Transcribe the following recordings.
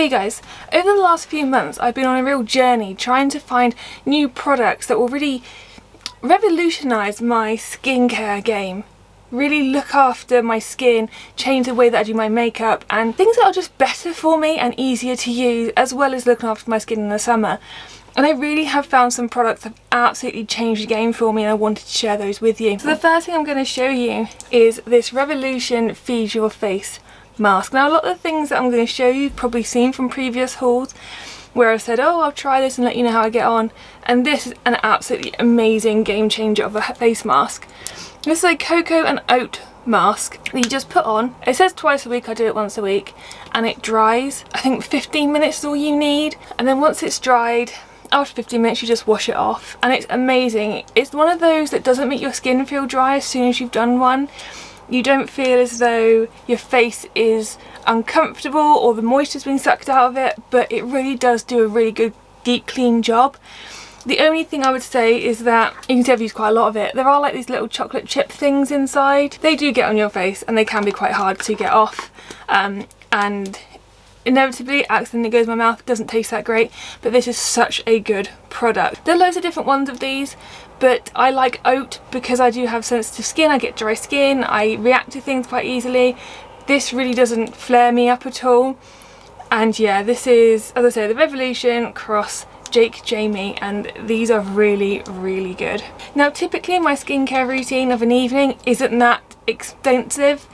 Hey guys, over the last few months I've been on a real journey trying to find new products that will really revolutionise my skincare game. Really look after my skin, change the way that I do my makeup, and things that are just better for me and easier to use, as well as looking after my skin in the summer. And I really have found some products that have absolutely changed the game for me, and I wanted to share those with you. So the first thing I'm going to show you is this Revolution Feed Your Face mask. Now a lot of the things that I'm going to show you you've probably seen from previous hauls where I've said, oh, I'll try this and let you know how I get on, and this is an absolutely amazing game changer of a face mask. This is a cocoa and oat mask that you just put on. It says twice a week, I do it once a week, and it dries. I think 15 minutes is all you need, and then once it's dried, after 15 minutes you just wash it off, and it's amazing. It's one of those that doesn't make your skin feel dry as soon as you've done one. You don't feel as though your face is uncomfortable or the moisture's being sucked out of it, but it really does do a really good deep clean job. The only thing I would say is that, you can see I've used quite a lot of it, there are like these little chocolate chip things inside. They do get on your face and they can be quite hard to get off, and inevitably accidentally goes in my mouth. It doesn't taste that great, but this is such a good product. There are loads of different ones of these, but I like oat because I do have sensitive skin, I get dry skin, I react to things quite easily. This really doesn't flare me up at all. And yeah, this is, as I say, the Revolution Cross Jake Jamie, and these are really, really good. Now typically my skincare routine of an evening isn't that extensive.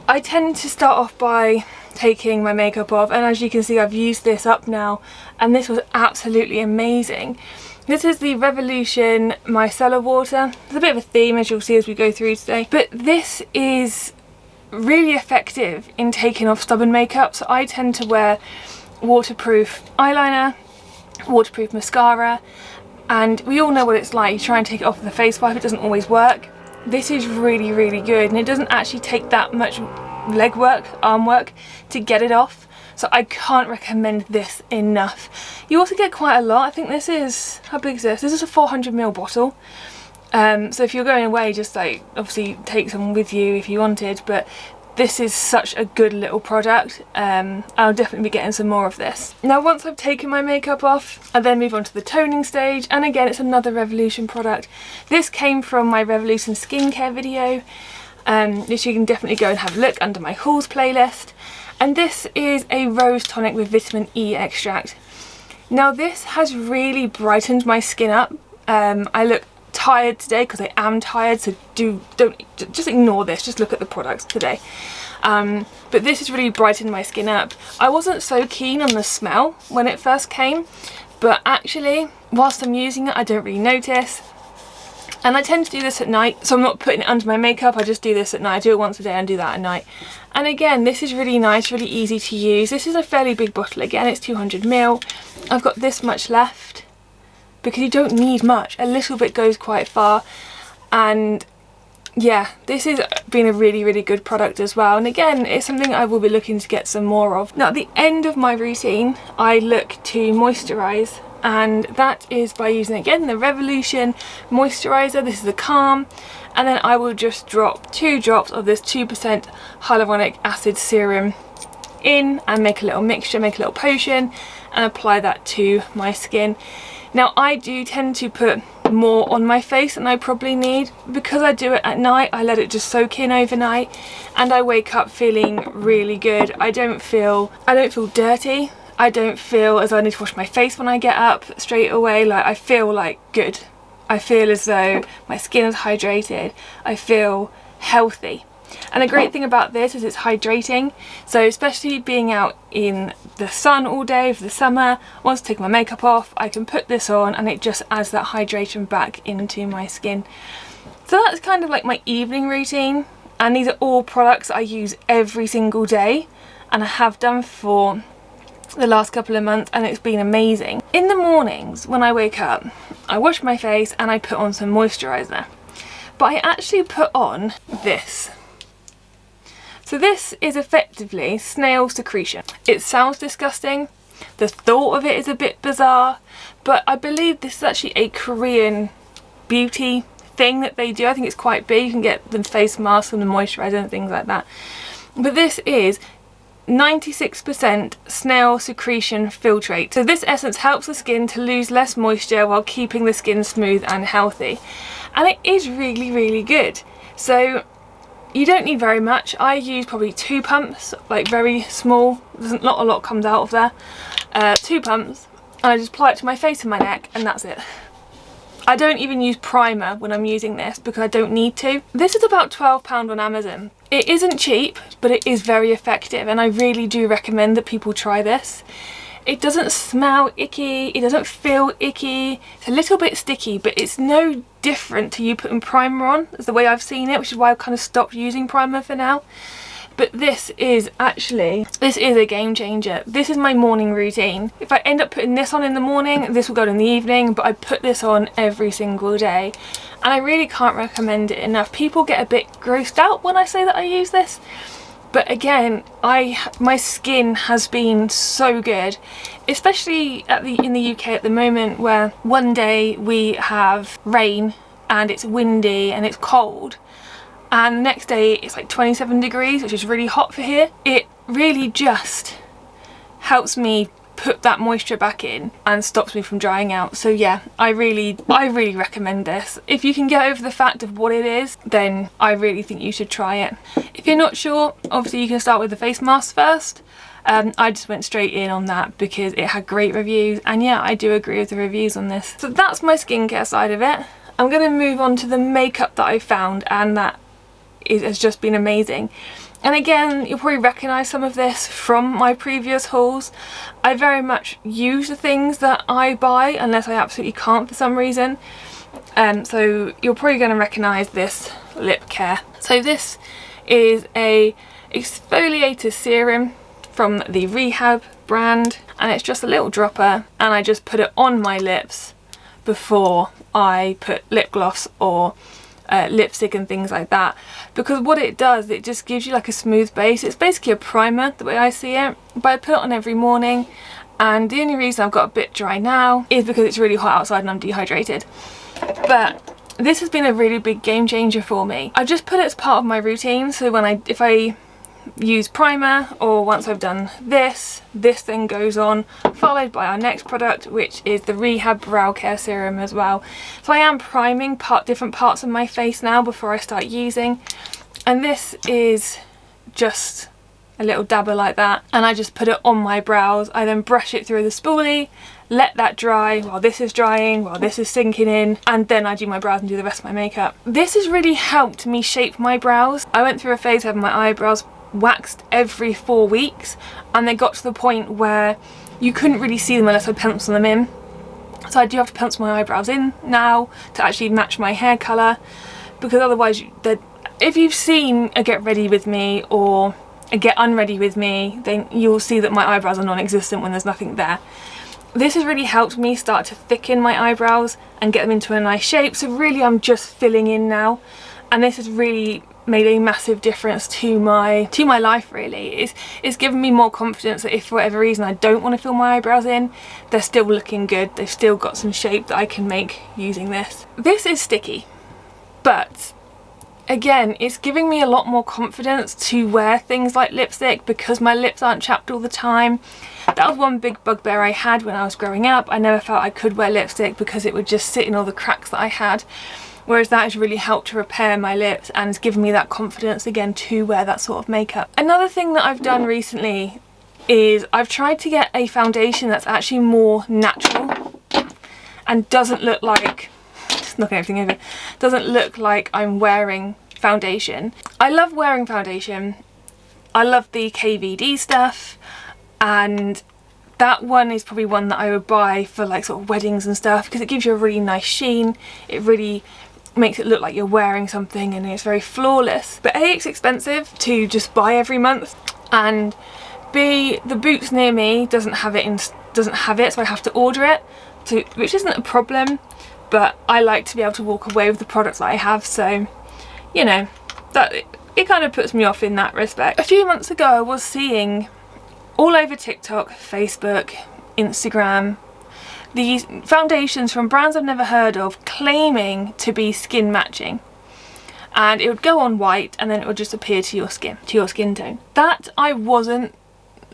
I tend to start off by taking my makeup off, and as you can see I've used this up now, and this was absolutely amazing. This is the Revolution Micellar Water. It's a bit of a theme, as you'll see as we go through today, but this is really effective in taking off stubborn makeup. So I tend to wear waterproof eyeliner, waterproof mascara, and we all know what it's like. You try and take it off with a face wipe, it doesn't always work. This is really, really good, and it doesn't actually take that much leg work, arm work to get it off. So I can't recommend this enough. You also get quite a lot. I think this is, how big is this? This is a 400ml bottle. So if you're going away, just like obviously take some with you if you wanted, but this is such a good little product. I'll definitely be getting some more of this. Now once I've taken my makeup off, I then move on to the toning stage, and again it's another Revolution product. This came from my Revolution skincare video, which you can definitely go and have a look under my hauls playlist. And this is a rose tonic with vitamin E extract. Now this has really brightened my skin up. I look tired today because I am tired, so don't just ignore this, just look at the products today. But this has really brightened my skin up. I wasn't so keen on the smell when it first came, but actually whilst I'm using it I don't really notice. And I tend to do this at night, so I'm not putting it under my makeup, I just do this at night. I do it once a day and do that at night. And again, this is really nice, really easy to use. This is a fairly big bottle, again it's 200ml. I've got this much left because you don't need much, a little bit goes quite far. And yeah, this has been a really, really good product as well. And again, it's something I will be looking to get some more of. Now at the end of my routine, I look to moisturise, and that is by using again the Revolution moisturiser. This is the Calm, and then I will just drop 2 drops of this 2% hyaluronic acid serum in and make a little mixture, make a little potion, and apply that to my skin. Now I do tend to put more on my face than I probably need because I do it at night. I let it just soak in overnight, and I wake up feeling really good. I don't feel dirty. I don't feel as though I need to wash my face when I get up straight away. Like, I feel like good. I feel as though my skin is hydrated. I feel healthy. And the great thing about this is it's hydrating. So especially being out in the sun all day for the summer, once I take my makeup off, I can put this on and it just adds that hydration back into my skin. So that's kind of like my evening routine. And these are all products I use every single day, and I have done for the last couple of months, and it's been amazing. In the mornings when I wake up, I wash my face and I put on some moisturiser, but I actually put on this. So this is effectively snail secretion. It sounds disgusting, the thought of it is a bit bizarre, but I believe this is actually a Korean beauty thing that they do. I think it's quite big. You can get the face masks and the moisturiser and things like that. But this is 96% snail secretion filtrate. So this essence helps the skin to lose less moisture while keeping the skin smooth and healthy. And it is really, really good. So you don't need very much. I use probably 2 pumps, like very small. Not a lot comes out of there. 2 pumps, and I just apply it to my face and my neck, and that's it. I don't even use primer when I'm using this because I don't need to. This is about £12 on Amazon. It isn't cheap, but it is very effective, and I really do recommend that people try this. It doesn't smell icky, it doesn't feel icky, it's a little bit sticky, but it's no different to you putting primer on, is the way I've seen it, which is why I've kind of stopped using primer for now. But this is a game changer. This is my morning routine. If I end up putting this on in the morning, this will go in the evening, but I put this on every single day. And I really can't recommend it enough. People get a bit grossed out when I say that I use this. But again, my skin has been so good, especially in the UK at the moment, where one day we have rain and it's windy and it's cold, and the next day it's like 27 degrees, which is really hot for here. It really just helps me put that moisture back in and stops me from drying out. So yeah, I really recommend this. If you can get over the fact of what it is, then I really think you should try it. If you're not sure, obviously you can start with the face mask first. I just went straight in on that because it had great reviews, and yeah, I do agree with the reviews on this. So that's my skincare side of it. I'm going to move on to the makeup that I found, and that has just been amazing. And again, you'll probably recognise some of this from my previous hauls. I very much use the things that I buy unless I absolutely can't for some reason. So you're probably going to recognise this lip care. So this is a exfoliator serum from the Rehab brand, and it's just a little dropper, and I just put it on my lips before I put lip gloss or lipstick and things like that, because what it does, it just gives you like a smooth base. It's basically a primer the way I see it, but I put it on every morning, and the only reason I've got a bit dry now is because it's really hot outside and I'm dehydrated. But this has been a really big game changer for me. I just put it as part of my routine, so if I use primer, or once I've done this then goes on, followed by our next product, which is the Rehab Brow Care Serum as well. So I am priming different parts of my face now before I start using, and this is just a little dabber like that, and I just put it on my brows. I then brush it through the spoolie, let that dry while this is drying, while this is sinking in, and then I do my brows and do the rest of my makeup. This has really helped me shape my brows. I went through a phase having my eyebrows waxed every 4 weeks, and they got to the point where you couldn't really see them unless I pencil them in. So I do have to pencil my eyebrows in now to actually match my hair colour, because otherwise if you've seen a Get Ready With Me or a Get Unready With Me, then you'll see that my eyebrows are non-existent when there's nothing there. This has really helped me start to thicken my eyebrows and get them into a nice shape, so really I'm just filling in now, and this has really made a massive difference to my life really. It's given me more confidence that if for whatever reason I don't want to fill my eyebrows in, they're still looking good, they've still got some shape that I can make using this. This is sticky, but again, it's giving me a lot more confidence to wear things like lipstick because my lips aren't chapped all the time. That was one big bugbear I had when I was growing up. I never felt I could wear lipstick because it would just sit in all the cracks that I had. Whereas that has really helped to repair my lips and has given me that confidence again to wear that sort of makeup. Another thing that I've done recently is I've tried to get a foundation that's actually more natural and doesn't look like, just knocking everything over, doesn't look like I'm wearing foundation. I love wearing foundation. I love the KVD stuff, and that one is probably one that I would buy for like sort of weddings and stuff because it gives you a really nice sheen. It really makes it look like you're wearing something, and it's very flawless. But A, it's expensive to just buy every month, and B, the Boots near me doesn't have it, so I have to order it, which isn't a problem, but I like to be able to walk away with the products that I have, so you know, that it kind of puts me off in that respect. A few months ago I was seeing all over TikTok, Facebook, Instagram, these foundations from brands I've never heard of claiming to be skin matching, and it would go on white and then it would just appear to your skin tone. That I wasn't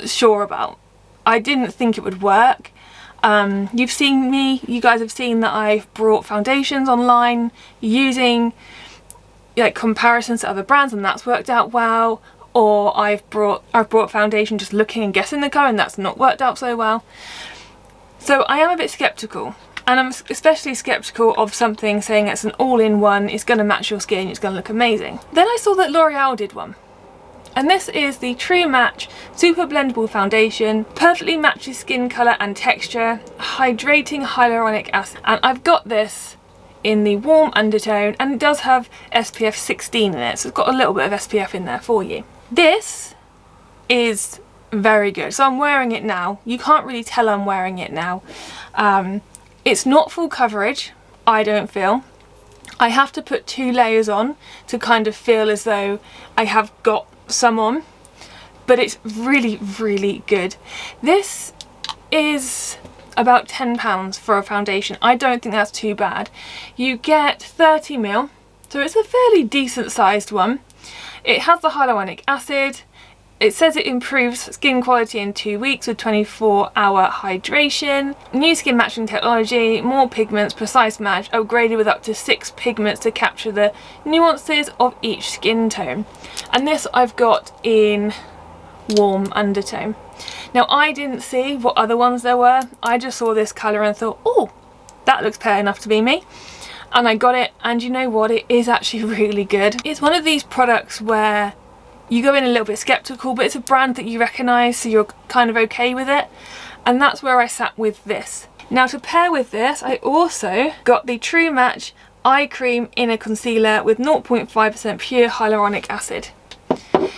sure about. I didn't think it would work. You guys have seen that I've brought foundations online using like comparisons to other brands, and that's worked out well. Or I've brought foundation just looking and guessing the colour, and that's not worked out so well. So I am a bit sceptical, and I'm especially sceptical of something saying it's an all-in-one, it's going to match your skin, it's going to look amazing. Then I saw that L'Oreal did one. And this is the True Match Super Blendable Foundation. Perfectly matches skin colour and texture, hydrating hyaluronic acid. And I've got this in the warm undertone, and it does have SPF 16 in it, so it's got a little bit of SPF in there for you. This is very good. So I'm wearing it now. You can't really tell I'm wearing it now. It's not full coverage, I don't feel. I have to put 2 layers on to kind of feel as though I have got some on, but it's really, really good. This is about £10 for a foundation. I don't think that's too bad. You get 30ml, so it's a fairly decent sized one. It has the hyaluronic acid. It says it improves skin quality in 2 weeks with 24-hour hydration. New skin matching technology, more pigments, precise match, upgraded with up to 6 pigments to capture the nuances of each skin tone. And this I've got in warm undertone. Now I didn't see what other ones there were. I just saw this colour and thought, oh, that looks pale enough to be me. And I got it, and you know what? It is actually really good. It's one of these products where you go in a little bit skeptical, but it's a brand that you recognise, so you're kind of okay with it. And that's where I sat with this. Now to pair with this, I also got the True Match Eye Cream Inner Concealer with 0.5% pure hyaluronic acid.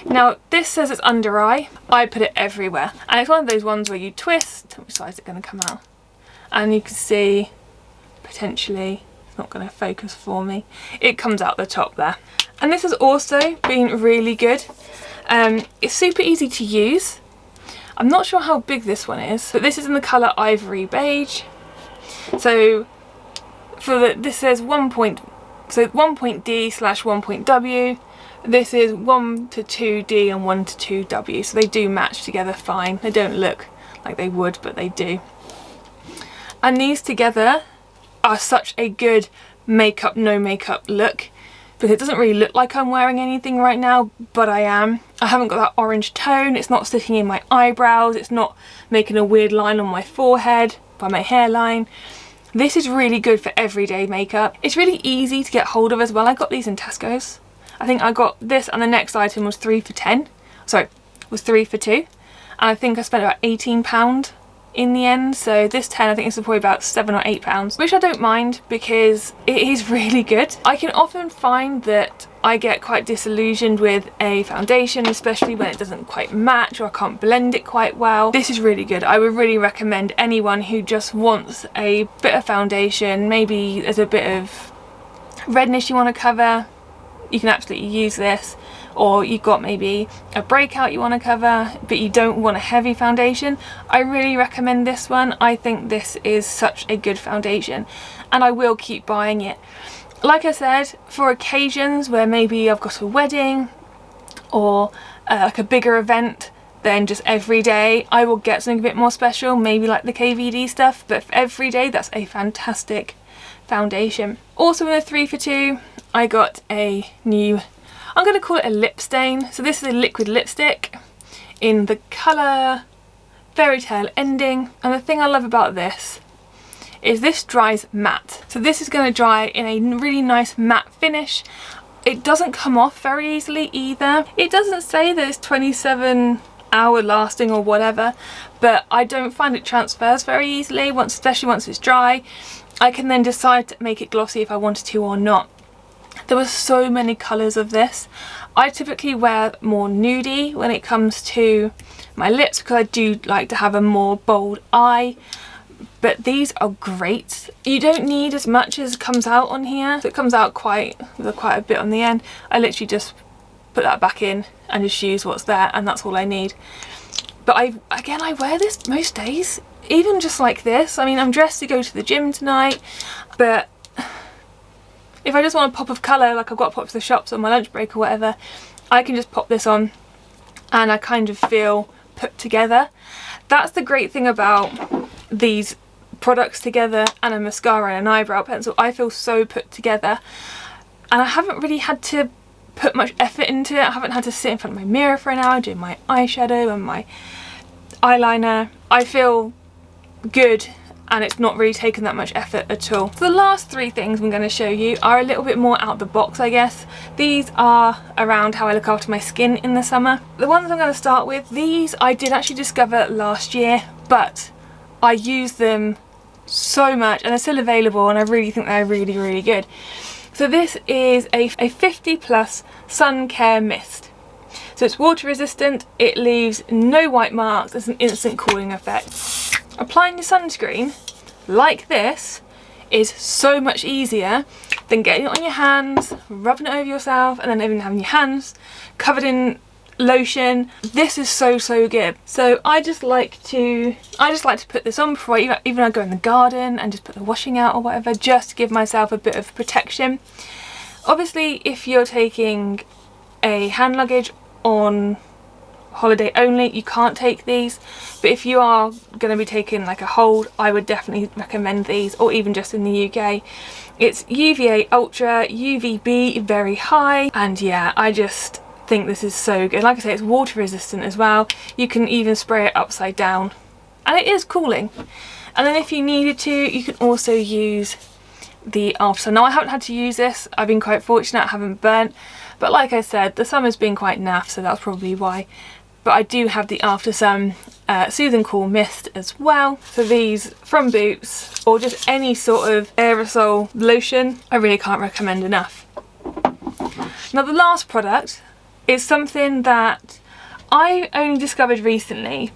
Now this says it's under eye. I put it everywhere. And it's one of those ones where you twist, which side is it going to come out? And you can see, potentially, it's not going to focus for me, it comes out the top there. And this has also been really good. It's super easy to use. I'm not sure how big this one is, but this is in the colour Ivory Beige. So this says 1.D/1.W. This is 1 to 2D and 1 to 2W. So they do match together fine. They don't look like they would, but they do. And these together are such a good makeup, no makeup look. Because it doesn't really look like I'm wearing anything right now, but I am. I haven't got that orange tone, it's not sticking in my eyebrows, it's not making a weird line on my forehead by my hairline. This is really good for everyday makeup. It's really easy to get hold of as well. I got these in Tesco's. I think I got this, and the next item was 3 for 10. Sorry, was 3 for 2. And I think I spent about £18 in the end, so this 10 I think is probably about £7 or £8, which I don't mind because it is really good. I can often find that I get quite disillusioned with a foundation, especially when it doesn't quite match or I can't blend it quite well. This is really good. I would really recommend anyone who just wants a bit of foundation, maybe there's a bit of redness you want to cover, you can absolutely use this. Or you've got maybe a breakout you want to cover but you don't want a heavy foundation, I really recommend this one. I think this is such a good foundation and I will keep buying it. Like I said, for occasions where maybe I've got a wedding or like a bigger event than just every day, I will get something a bit more special, maybe like the KVD stuff, but for every day that's a fantastic foundation. Also in the 3 for 2 I got a new, I'm going to call it a lip stain. So this is a liquid lipstick in the colour Fairy Tale Ending. And the thing I love about this is this dries matte. So this is going to dry in a really nice matte finish. It doesn't come off very easily either. It doesn't say that it's 27-hour lasting or whatever, but I don't find it transfers very easily, especially once it's dry. I can then decide to make it glossy if I wanted to or not. There were so many colours of this. I typically wear more nudie when it comes to my lips because I do like to have a more bold eye, but these are great. You don't need as much as comes out on here, so it comes out quite a bit on the end. I literally just put that back in and just use what's there, and that's all I need. But I wear this most days, even just like this. I mean, I'm dressed to go to the gym tonight, but if I just want a pop of colour, like I've got to pop to the shops on my lunch break or whatever, I can just pop this on and I kind of feel put together. That's the great thing about these products together, and a mascara and an eyebrow pencil. I feel so put together, and I haven't really had to put much effort into it. I haven't had to sit in front of my mirror for an hour doing my eyeshadow and my eyeliner. I feel good, and it's not really taken that much effort at all. So the last three things I'm going to show you are a little bit more out the box, I guess. These are around how I look after my skin in the summer. The ones I'm going to start with, these I did actually discover last year, but I use them so much and they're still available, and I really think they're really, really good. So this is a 50 plus sun care mist. So it's water resistant, it leaves no white marks, there's an instant cooling effect. Applying your sunscreen like this is so much easier than getting it on your hands, rubbing it over yourself, and then even having your hands covered in lotion. This is so good. So I just like to put this on before even I go in the garden and just put the washing out or whatever, just to give myself a bit of protection. Obviously, if you're taking a hand luggage on holiday only, you can't take these, but if you are going to be taking like a hold, I would definitely recommend these, or even just in the UK. It's UVA Ultra, UVB very high, and yeah, I just think this is so good. Like I say, it's water resistant as well. You can even spray it upside down, and it is cooling. And then if you needed to, you can also use the after sun. Now I haven't had to use this, I've been quite fortunate, I haven't burnt, but like I said, the summer's been quite naff, so that's probably why. But I do have the after sun Soothe and Cool mist as well. So these from Boots, or just any sort of aerosol lotion, I really can't recommend enough. Now the last product is something that I only discovered recently,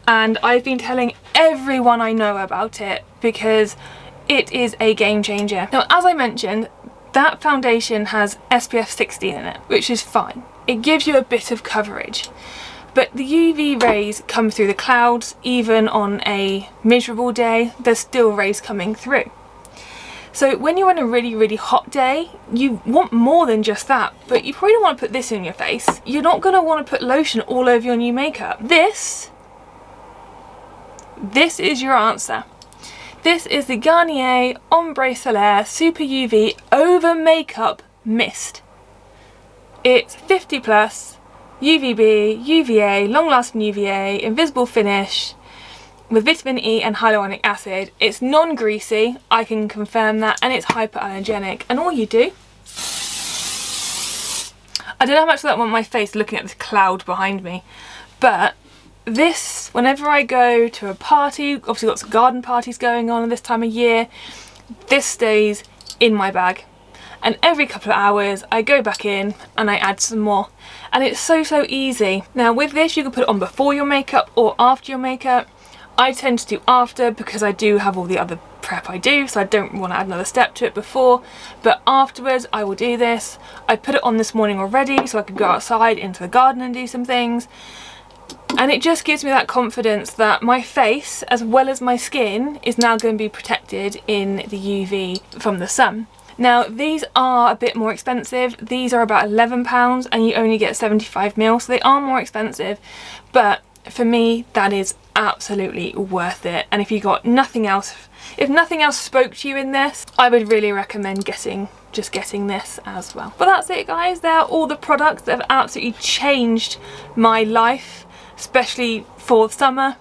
and I've been telling everyone I know about it because it is a game changer. Now, as I mentioned, that foundation has SPF 16 in it, which is fine. It gives you a bit of coverage, but the UV rays come through the clouds. Even on a miserable day, there's still rays coming through. So when you're on a really hot day, you want more than just that, but you probably don't want to put this in your face. You're not going to want to put lotion all over your new makeup. This is your answer. This is the Garnier Ombre Solaire Super UV Over Makeup Mist. It's 50 plus, UVB, UVA, long lasting UVA, invisible finish with vitamin E and hyaluronic acid. It's non-greasy, I can confirm that, and it's hypoallergenic. And all you do, I don't know how much of that I want my face looking at this cloud behind me, but this, whenever I go to a party, obviously lots of garden parties going on at this time of year, this stays in my bag. And every couple of hours I go back in and I add some more, and it's so easy. Now with this, you can put it on before your makeup or after your makeup. I tend to do after because I do have all the other prep I do, so I don't want to add another step to it before, but afterwards I will do this. I put it on this morning already so I could go outside into the garden and do some things, and it just gives me that confidence that my face as well as my skin is now going to be protected in the UV from the sun. Now these are a bit more expensive. These are about £11 and you only get 75ml, so they are more expensive, but for me that is absolutely worth it. And if you got nothing else, if nothing else spoke to you in this, I would really recommend getting this as well. But that's it guys, they're all the products that have absolutely changed my life, especially for summer.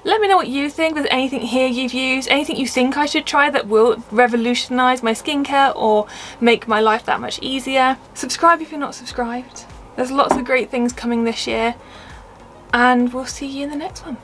Let me know what you think. If there's anything here you've used, anything you think I should try that will revolutionise my skincare or make my life that much easier. Subscribe if you're not subscribed. There's lots of great things coming this year, and we'll see you in the next one.